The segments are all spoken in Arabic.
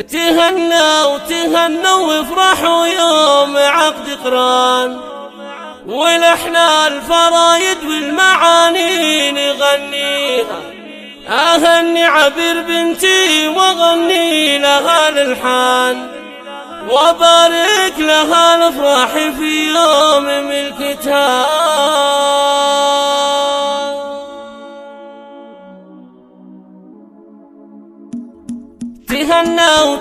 تهنوا وافرحوا يوم عقد قران، ولحنا الفرايد والمعاني نغنيها. أهني عبير بنتي وغني لها الالحان، وبارك لها الافراح في يوم ملكتها.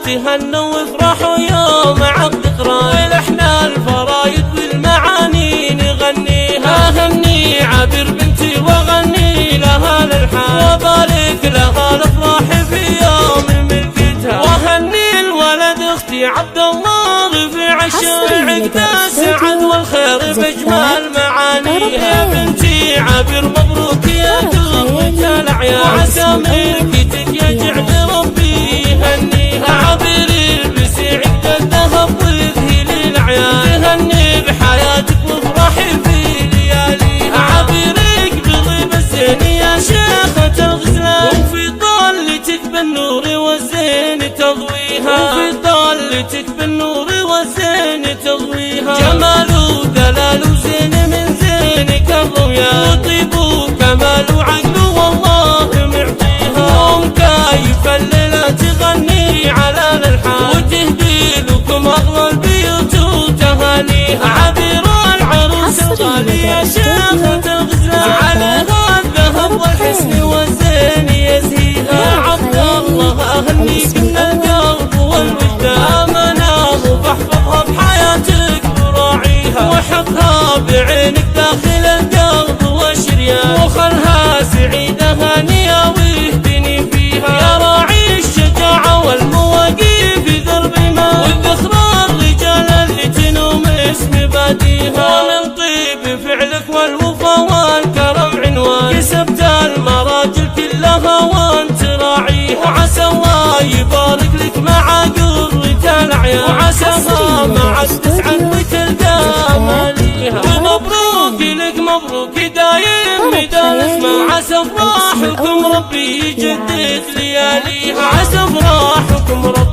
تهنوا وافرحوا يوم عقد قران، ولحنا الفرايد والمعاني نغنيها. أهني عبير بنتي وغني لها الالحان، وبارك لها الافراح في يوم ملكتها. وهني الولد اختي عبد الله في عشر عقد السعد والخير بجمال معانيها. بنتي عبير مبروك يا قوة الأعياد، وعسى ملكتك يجعل ربي يهنيها. عبير البسي عقد الذهب وذهي للأعياد، تهني بحياتك وافرحي في لياليها. عبير اقبضي بالزين يا شيخة الغزلان، وفي ضالتك بالنور والزين تضويها. وفي ضالتك بالنور والزين تضويها. جمال ودلال وزين من زينك الرؤيا، وطيب وكمال وعقل والله معطيها. ومكايف الليلة تغني على الالحان، وتهدي لكم اغلى البيوت وتهانيها. عبير العروس الغالي يا شيخة الغزلان، عليها الذهب والحسن والزين يزهيها. عبد الله اهنيك من القلب والوجدان، امانه فاحفظها بحياتك وراعيها. وحطها بعينك داخل القلب والشريان، وخلها سعيده هانيه واهدني فيها. يا راعي الشجاعه والمواقف درب ما، والذخر الرجال اللي تنوم اسم باديها. ومن طيب فعلك والوفا والكرم عنوان، كسبت المراجل كلها وانت راعيها. وعسى الله يبارك لك مع قرة الأعياد، وعساها معك تسعد وتلقى ماليها. ومبروك لك مبروك دايم مدى اسمه، عسى افراحكم ربي يجدد لياليها. عسى افراحكم ربي